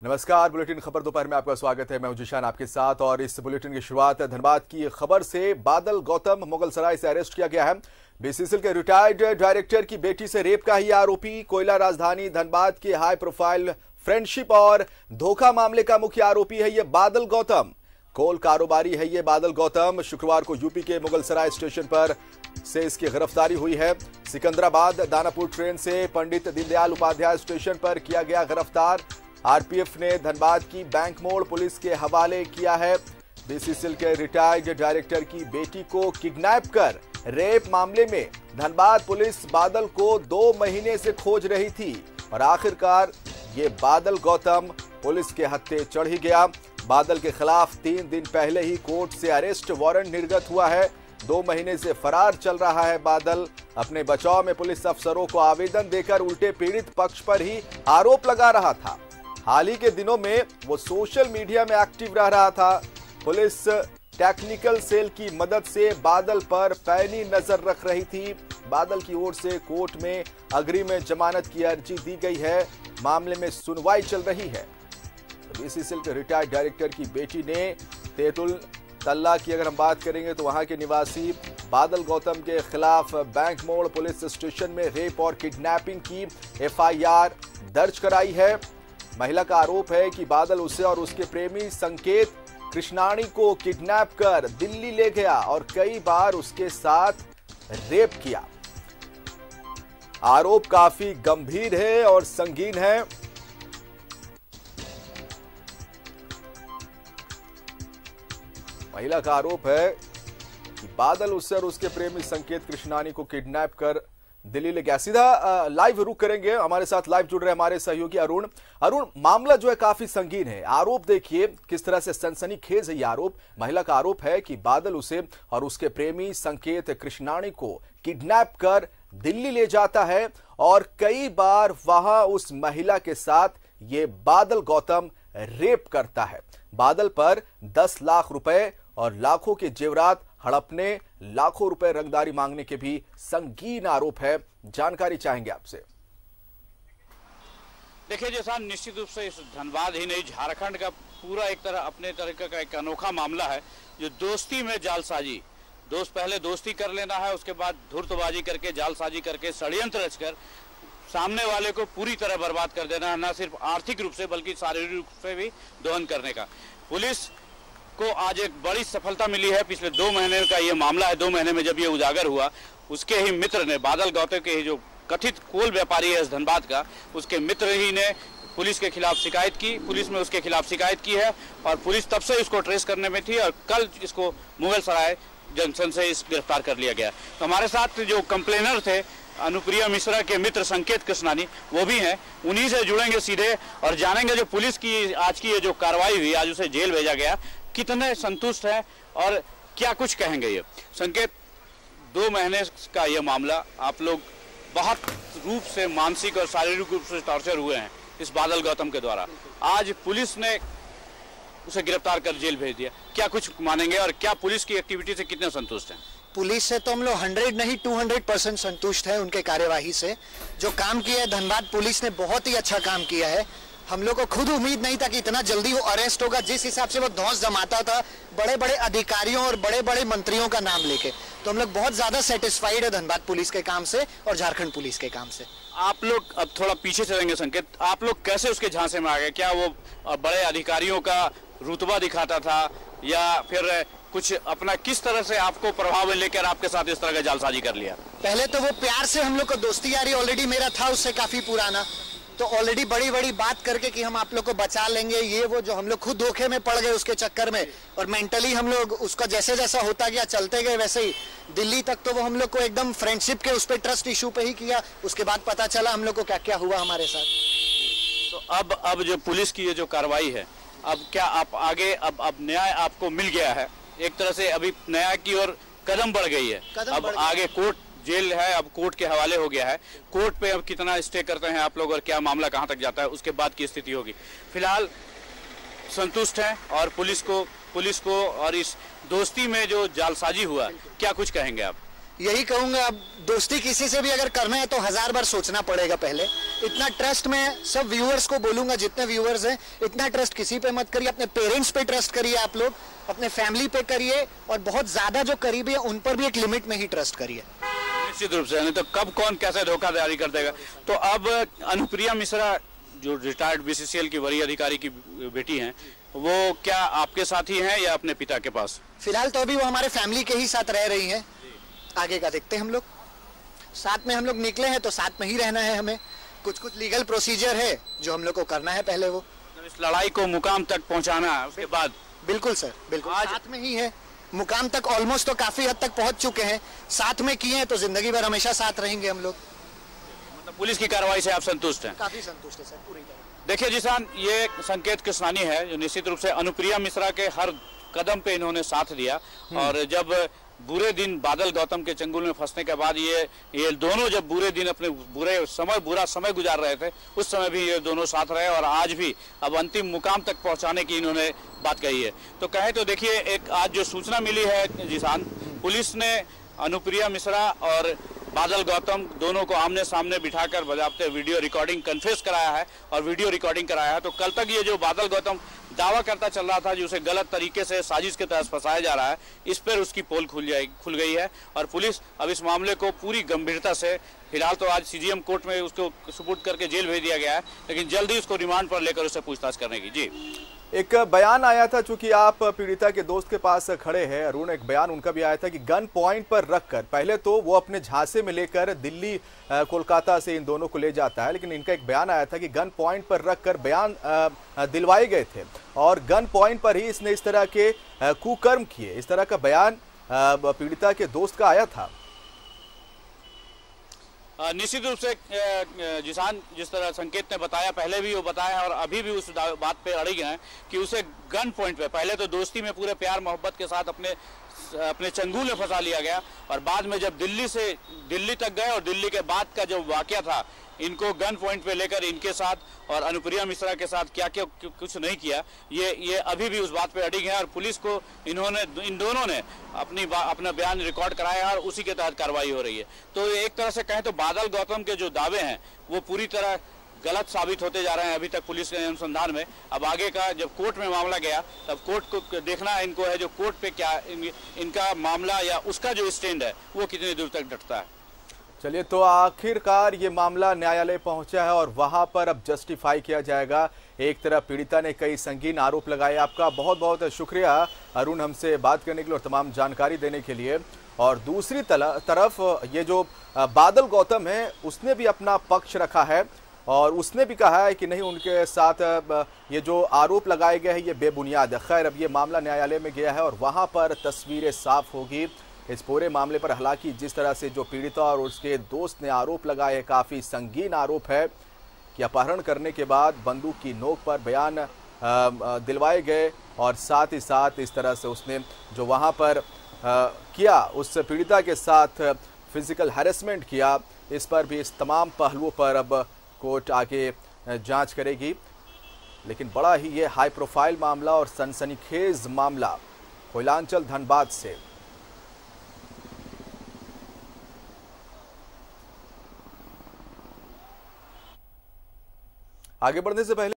नमस्कार, बुलेटिन खबर दोपहर में आपका स्वागत है। मैं हूं जिशान आपके साथ और इस बुलेटिन की शुरुआत धनबाद की खबर से। बादल गौतम मुगलसराय से अरेस्ट किया गया है। बीसीसीएल के रिटायर्ड डायरेक्टर की बेटी से रेप का ही आरोपी। कोयला राजधानी धनबाद के हाई प्रोफाइल फ्रेंडशिप और धोखा मामले का मुख्य आरोपी है ये बादल गौतम। कोल कारोबारी है ये बादल गौतम। शुक्रवार को यूपी के मुगलसराय स्टेशन पर से इसकी गिरफ्तारी हुई है। सिकंदराबाद दानापुर ट्रेन से पंडित दीनदयाल उपाध्याय स्टेशन पर किया गया गिरफ्तार। आरपीएफ ने धनबाद की बैंक मोड़ पुलिस के हवाले किया है। बीसीसीएल के रिटायर्ड डायरेक्टर की बेटी को किडनैप कर रेप मामले में धनबाद पुलिस बादल को 2 महीने से खोज रही थी और आखिरकार ये बादल गौतम पुलिस के हत्थे चढ़ ही गया। बादल के खिलाफ 3 दिन पहले ही कोर्ट से अरेस्ट वारंट निर्गत हुआ है। 2 महीने से फरार चल रहा है बादल। अपने बचाव में पुलिस अफसरों को आवेदन देकर उल्टे पीड़ित पक्ष पर ही आरोप लगा रहा था। हाल ही के दिनों में वो सोशल मीडिया में एक्टिव रह रहा था। पुलिस टेक्निकल सेल की मदद से बादल पर पैनी नजर रख रही थी। बादल की ओर से कोर्ट में अग्रिम जमानत की अर्जी दी गई है। मामले में सुनवाई चल रही है। बीसीसीएल के रिटायर्ड डायरेक्टर की बेटी ने तेतुल तल्ला की अगर हम बात करेंगे तो वहां के निवासी बादल गौतम के खिलाफ बैंक मोड़ पुलिस स्टेशन में रेप और किडनैपिंग की एफआईआर दर्ज कराई है। महिला का आरोप है कि बादल उसे और उसके प्रेमी संकेत कृष्णाणी को किडनैप कर दिल्ली ले गया और कई बार उसके साथ रेप किया। आरोप काफी गंभीर है और संगीन है। महिला का आरोप है कि बादल उससे और उसके प्रेमी संकेत कृष्णाणी को किडनैप कर दिल्ली ले गया। सीधा लाइव रुक करेंगे। हमारे साथ लाइव जुड़ रहे हमारे सहयोगी अरुण। मामला जो है काफी संगीन है। आरोप देखिए किस तरह से सनसनीखेज है ये आरोप। महिला का आरोप है कि बादल उसे और उसके प्रेमी संकेत कृष्णाणी को किडनैप कर दिल्ली ले जाता है और कई बार वहां उस महिला के साथ ये बादल गौतम रेप करता है। बादल पर 10 लाख रुपए और लाखों के जेवरात हड़पने, लाखों रुपए रंगदारी मांगने के भी संगीन आरोप है। जानकारी चाहेंगे आपसे। देखिए जैसा निश्चित रूप से इस धनबाद ही नहीं झारखंड का पूरा एक तरह अपने तरीके का एक अनोखा मामला है जो दोस्ती में जालसाजी। पहले दोस्ती कर लेना है, उसके बाद धूर्तबाजी करके जालसाजी करके षड्यंत्र रचकर सामने वाले को पूरी तरह बर्बाद कर देना है, न सिर्फ आर्थिक रूप से बल्कि शारीरिक रूप से भी दोहन करने का। पुलिस को आज एक बड़ी सफलता मिली है। पिछले 2 महीने का ये मामला है। 2 महीने में जब ये उजागर हुआ, उसके ही मित्र ने, बादल गौतम के ही जो कथित कोल व्यापारी है इस धनबाद का, उसके मित्र ही ने पुलिस के खिलाफ शिकायत की। पुलिस में उसके खिलाफ शिकायत की है और पुलिस तब से इसको ट्रेस करने में थी और कल इसको मुगलसराय जंक्शन से गिरफ्तार कर लिया गया। तो हमारे साथ जो कंप्लेनर थे अनुप्रिया मिश्रा के मित्र संकेत कृष्णानी, वो भी हैं। उन्हीं से जुड़ेंगे सीधे और जानेंगे जो पुलिस की आज की ये जो कार्रवाई हुई, आज उसे जेल भेजा गया, कितने संतुष्ट हैं और क्या कुछ कहेंगे। ये संकेत, 2 महीने का ये मामला, आप लोग बहुत रूप से मानसिक और शारीरिक रूप से टॉर्चर हुए हैं इस बादल गौतम के द्वारा। आज पुलिस ने उसे गिरफ्तार कर जेल भेज दिया, क्या कुछ मानेंगे और क्या पुलिस की एक्टिविटी से कितने संतुष्ट हैं? पुलिस से तो हम लोग 100 नहीं 200% संतुष्ट है उनके कार्यवाही से। जो काम किया है धनबाद पुलिस ने बहुत ही अच्छा काम किया है। हम लोग को खुद उम्मीद नहीं था कि इतना जल्दी वो अरेस्ट होगा। जिस हिसाब से वो धौंस जमाता था बड़े बड़े अधिकारियों और बड़े बड़े मंत्रियों का नाम लेके, तो हम लोग बहुत ज्यादा सेटिस्फाइड है धनबाद पुलिस के काम से और झारखंड पुलिस के काम से। आप लोग अब थोड़ा पीछे चलेंगे संकेत, आप लोग कैसे उसके झांसे में आ गए? क्या वो बड़े अधिकारियों का रुतबा दिखाता था या फिर कुछ अपना किस तरह से आपको प्रभाव में लेकर आपके साथ इस तरह का जालसाजी कर लिया? पहले तो वो प्यार से हम लोग को दोस्ती यारी ऑलरेडी मेरा था उससे काफी पुराना, तो ऑलरेडी बड़ी बड़ी बात करके कि हम आप लोग को बचा लेंगे, ये वो, जो हम लोग खुद धोखे में पड़ गए उसके चक्कर में और मेंटली हम लोग उसका जैसे जैसा होता गया चलते गए वैसे ही दिल्ली तक तो वो हम लोग को एकदम फ्रेंडशिप के उस पर ट्रस्ट इशू पे ही किया। उसके बाद पता चला हम लोग को क्या क्या हुआ हमारे साथ। तो अब जो पुलिस की ये जो कार्रवाई है, अब क्या आप आगे अब न्याय आपको मिल गया है एक तरह से, अभी न्याय की ओर कदम बढ़ गई है, अब आगे कोर्ट जेल है, अब कोर्ट के हवाले हो गया है। कोर्ट पे अब कितना स्टे करते हैं आप लोग और क्या मामला कहां तक जाता है, उसके बाद की स्थिति होगी। फिलहाल संतुष्ट हैं और पुलिस को और इस दोस्ती में जो जालसाजी हुआ, क्या कुछ कहेंगे आप? यही कहूंगा, अब दोस्ती किसी से भी अगर करना है तो 1000 बार सोचना पड़ेगा पहले। इतना ट्रस्ट मैं सब व्यूअर्स को बोलूंगा, जितने व्यूअर्स हैं, इतना ट्रस्ट किसी पे मत करिए। अपने पेरेंट्स पे ट्रस्ट करिए, आप लोग अपने फैमिली पे करिए, और बहुत ज्यादा जो करीबी है उन पर भी एक लिमिट में ही ट्रस्ट करिए। निश्चित रूप से, नहीं तो कब कौन कैसे धोखाधड़ी कर देगा। तो अब अनुप्रिया मिश्रा जो रिटायर्ड बीसीसीएल की वरीय अधिकारी की बेटी हैं, वो क्या आपके साथ ही हैं या अपने पिता के पास? फिलहाल तो अभी वो हमारे फैमिली के ही साथ रह रही हैं, आगे का देखते हैं। हम लोग साथ में हम लोग निकले हैं तो साथ में ही रहना है हमें। कुछ लीगल प्रोसीजर है जो हम लोग को करना है पहले, वो इस लड़ाई को मुकाम तक पहुंचाना है, उसके बाद। बिल्कुल सर, बिल्कुल आज साथ में ही है। मुकाम तक ऑलमोस्ट तो काफी हद तक पहुंच चुके हैं, साथ में किए हैं तो जिंदगी भर हमेशा साथ रहेंगे हम लोग। मतलब पुलिस की कार्रवाई से आप संतुष्ट हैं? काफी संतुष्ट है सर, पूरी तरह। देखिए जिसान, ये संकेत कृष्णानी है जो निश्चित रूप से अनुप्रिया मिश्रा के हर कदम पे इन्होंने साथ दिया। और जब बुरे दिन बादल गौतम के चंगुल में फंसने के बाद ये दोनों जब बुरा समय गुजार रहे थे, उस समय भी ये दोनों साथ रहे, और आज भी अब अंतिम मुकाम तक पहुंचाने की इन्होंने बात कही है। तो कहे तो देखिए, एक आज जो सूचना मिली है जिसान, पुलिस ने अनुप्रिया मिश्रा और बादल गौतम दोनों को आमने सामने बिठाकर बजाबते वीडियो रिकॉर्डिंग कन्फेस कराया है और वीडियो रिकॉर्डिंग कराया है। तो कल तक ये जो बादल गौतम दावा करता चल रहा था जो उसे गलत तरीके से साजिश के तहत फंसाया जा रहा है, इस पर उसकी पोल खुल गई है। और पुलिस अब इस मामले को पूरी गंभीरता से, फिलहाल तो आज सीजीएम कोर्ट में उसको सुपुर्द करके जेल भेज दिया गया है, लेकिन जल्दी उसको रिमांड पर लेकर उससे पूछताछ करने की। जी, एक बयान आया था, चूंकि आप पीड़िता के दोस्त के पास खड़े हैं अरुण, एक बयान उनका भी आया था कि गन पॉइंट पर रखकर, पहले तो वो अपने झांसे में लेकर दिल्ली कोलकाता से इन दोनों को ले जाता है, लेकिन इनका एक बयान आया था कि गन पॉइंट पर रखकर बयान दिलवाए गए थे और गन पॉइंट पर ही इसने इस तरह के कुकर्म किए। इस तरह का बयान पीड़िता के दोस्त का आया था। निश्चित रूप से जिसान, जिस तरह संकेत ने बताया, पहले भी वो बताया और अभी भी उस बात पे अड़े हैं कि उसे गन पॉइंट पे, पहले तो दोस्ती में पूरे प्यार मोहब्बत के साथ अपने चंगुल में फंसा लिया गया, और बाद में जब दिल्ली तक गए और दिल्ली के बाद का जो वाकया था, इनको गन पॉइंट पे लेकर इनके साथ और अनुप्रिया मिश्रा के साथ क्या क्या कुछ नहीं किया, ये अभी भी उस बात पे अड़िग है। और पुलिस को इन दोनों ने अपना बयान रिकॉर्ड कराया और उसी के तहत कार्रवाई हो रही है। तो एक तरह से कहें तो बादल गौतम के जो दावे हैं वो पूरी तरह गलत साबित होते जा रहे हैं अभी तक पुलिस के अनुसंधान में। अब आगे का जब कोर्ट में मामला गया, तब कोर्ट को देखना इनको है जो कोर्ट पे क्या इनका मामला या उसका जो स्टैंड है वो कितनी दूर तक डटता है। चलिए, तो आखिरकार ये मामला न्यायालय पहुंचा है और वहां पर अब जस्टिफाई किया जाएगा। एक तरफ पीड़िता ने कई संगीन आरोप लगाए। आपका बहुत बहुत शुक्रिया अरुण, हमसे बात करने के लिए और तमाम जानकारी देने के लिए। और दूसरी तरफ ये जो बादल गौतम है, उसने भी अपना पक्ष रखा है और उसने भी कहा है कि नहीं, उनके साथ ये जो आरोप लगाए गए हैं ये बेबुनियाद है। खैर, अब ये मामला न्यायालय में गया है और वहां पर तस्वीरें साफ होगी इस पूरे मामले पर। हालांकि जिस तरह से जो पीड़िता और उसके दोस्त ने आरोप लगाए, काफ़ी संगीन आरोप है कि अपहरण करने के बाद बंदूक की नोक पर बयान दिलवाए गए और साथ ही साथ इस तरह से उसने जो वहां पर किया, उस पीड़िता के साथ फिजिकल हैरेसमेंट किया, इस पर भी, इस तमाम पहलुओं पर अब कोर्ट आगे जांच करेगी। लेकिन बड़ा ही ये हाई प्रोफाइल मामला और सनसनीखेज मामला कोयलांचल धनबाद से। आगे बढ़ने से पहले